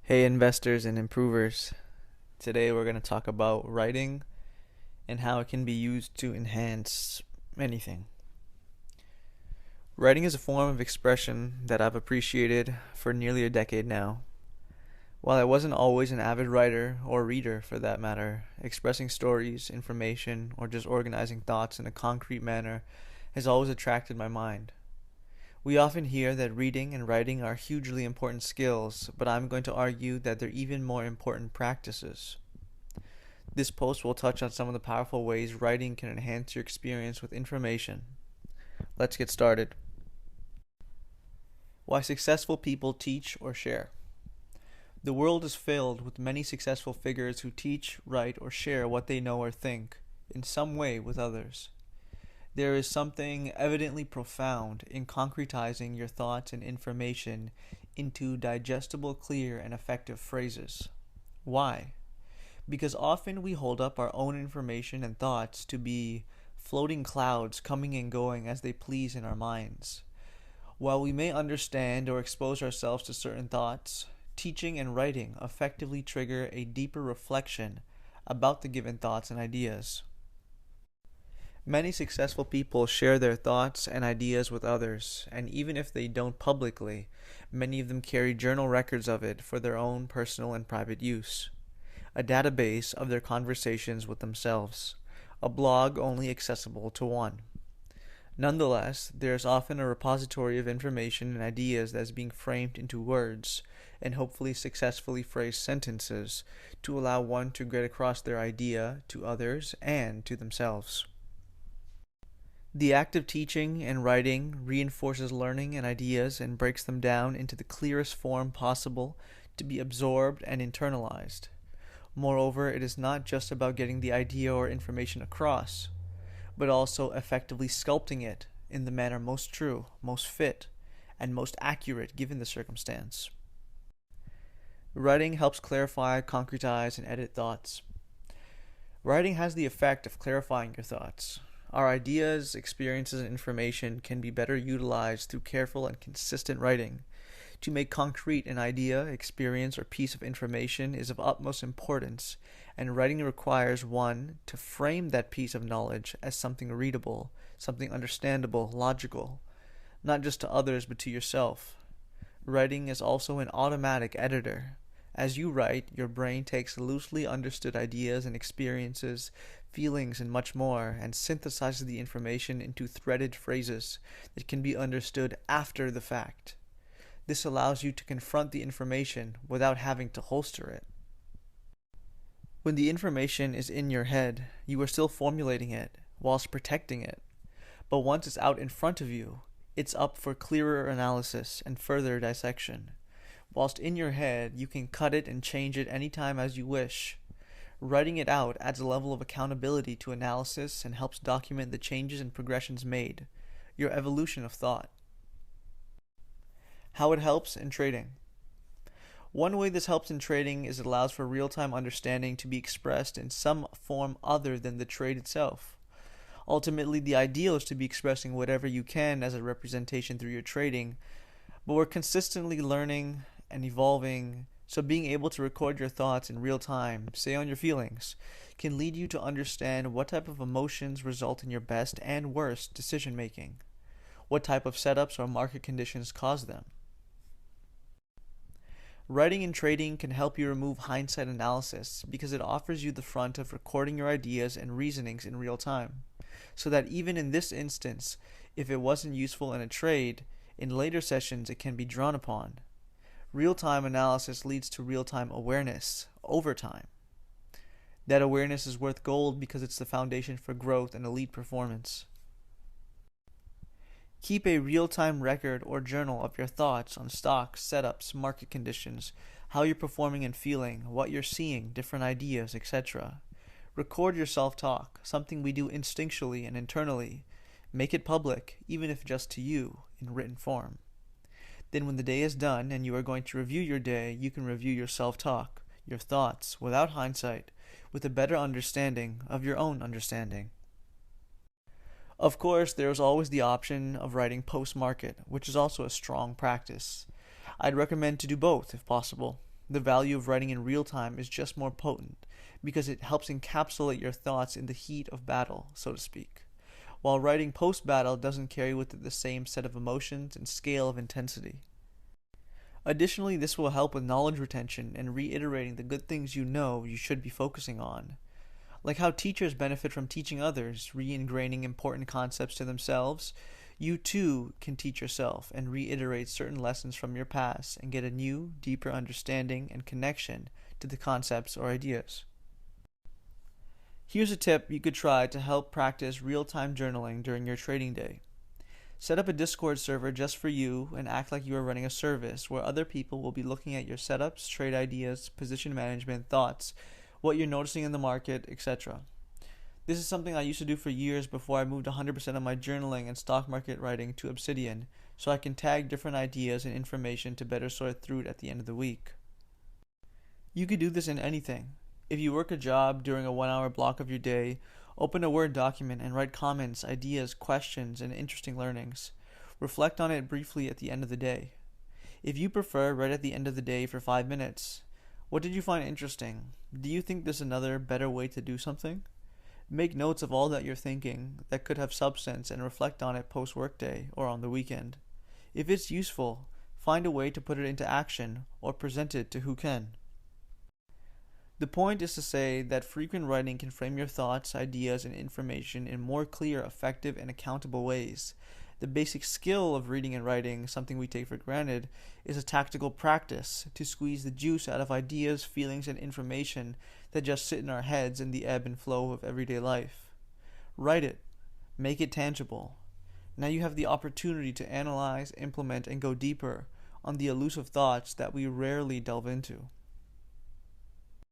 Hey, investors and improvers. Today we're going to talk about writing and how it can be used to enhance anything. Writing is a form of expression that I've appreciated for nearly a decade now. While I wasn't always an avid writer or reader for that matter, expressing stories, information, or just organizing thoughts in a concrete manner has always attracted my mind. We often hear that reading and writing are hugely important skills, but I'm going to argue that they're even more important practices. This post will touch on some of the powerful ways writing can enhance your experience with information. Let's get started. Why successful people teach or share. The world is filled with many successful figures who teach, write, or share what they know or think, in some way with others. There is something evidently profound in concretizing your thoughts and information into digestible, clear, and effective phrases. Why? Because often we hold up our own information and thoughts to be floating clouds coming and going as they please in our minds. While we may understand or expose ourselves to certain thoughts, teaching and writing effectively trigger a deeper reflection about the given thoughts and ideas. Many successful people share their thoughts and ideas with others, and even if they don't publicly, many of them carry journal records of it for their own personal and private use. A database of their conversations with themselves, a blog only accessible to one. Nonetheless, there is often a repository of information and ideas that is being framed into words and hopefully successfully phrased sentences to allow one to get across their idea to others and to themselves. The act of teaching and writing reinforces learning and ideas and breaks them down into the clearest form possible to be absorbed and internalized. Moreover, it is not just about getting the idea or information across, but also effectively sculpting it in the manner most true, most fit, and most accurate given the circumstance. Writing helps clarify, concretize, and edit thoughts. Writing has the effect of clarifying your thoughts. Our ideas, experiences, and information can be better utilized through careful and consistent writing. To make concrete an idea, experience, or piece of information is of utmost importance, and writing requires one to frame that piece of knowledge as something readable, something understandable, logical, not just to others but to yourself. Writing is also an automatic editor. As you write, your brain takes loosely understood ideas and experiences, feelings, and much more, and synthesizes the information into threaded phrases that can be understood after the fact. This allows you to confront the information without having to holster it. When the information is in your head, you are still formulating it, whilst protecting it. But once it's out in front of you, it's up for clearer analysis and further dissection. Whilst in your head, you can cut it and change it anytime as you wish. Writing it out adds a level of accountability to analysis and helps document the changes and progressions made, your evolution of thought. How it helps in trading. One way this helps in trading is it allows for real-time understanding to be expressed in some form other than the trade itself. Ultimately, the ideal is to be expressing whatever you can as a representation through your trading, but we're consistently learning and evolving, so being able to record your thoughts in real time, say on your feelings, can lead you to understand what type of emotions result in your best and worst decision making, what type of setups or market conditions cause them. Writing and trading can help you remove hindsight analysis because it offers you the front of recording your ideas and reasonings in real time, so that even in this instance, if it wasn't useful in a trade, in later sessions it can be drawn upon. Real-time analysis leads to real-time awareness over time. That awareness is worth gold because it's the foundation for growth and elite performance. Keep a real-time record or journal of your thoughts on stocks, setups, market conditions, how you're performing and feeling, what you're seeing, different ideas, etc. Record your self-talk, something we do instinctually and internally. Make it public, even if just to you, in written form. Then when the day is done and you are going to review your day, you can review your self-talk, your thoughts, without hindsight, with a better understanding of your own understanding. Of course, there is always the option of writing post-market, which is also a strong practice. I'd recommend to do both if possible. The value of writing in real time is just more potent because it helps encapsulate your thoughts in the heat of battle, so to speak, while writing post-battle doesn't carry with it the same set of emotions and scale of intensity. Additionally, this will help with knowledge retention and reiterating the good things you know you should be focusing on. Like how teachers benefit from teaching others, re-ingraining important concepts to themselves, you too can teach yourself and reiterate certain lessons from your past and get a new, deeper understanding and connection to the concepts or ideas. Here's a tip you could try to help practice real-time journaling during your trading day. Set up a Discord server just for you and act like you are running a service where other people will be looking at your setups, trade ideas, position management, thoughts, what you're noticing in the market, etc. This is something I used to do for years before I moved 100% of my journaling and stock market writing to Obsidian, so I can tag different ideas and information to better sort through it at the end of the week. You could do this in anything. If you work a job during a 1-hour block of your day, open a Word document and write comments, ideas, questions, and interesting learnings. Reflect on it briefly at the end of the day. If you prefer, write at the end of the day for 5 minutes. What did you find interesting? Do you think there's another, better way to do something? Make notes of all that you're thinking that could have substance and reflect on it post-workday or on the weekend. If it's useful, find a way to put it into action or present it to who can. The point is to say that frequent writing can frame your thoughts, ideas, and information in more clear, effective, and accountable ways. The basic skill of reading and writing, something we take for granted, is a tactical practice to squeeze the juice out of ideas, feelings, and information that just sit in our heads in the ebb and flow of everyday life. Write it. Make it tangible. Now you have the opportunity to analyze, implement, and go deeper on the elusive thoughts that we rarely delve into.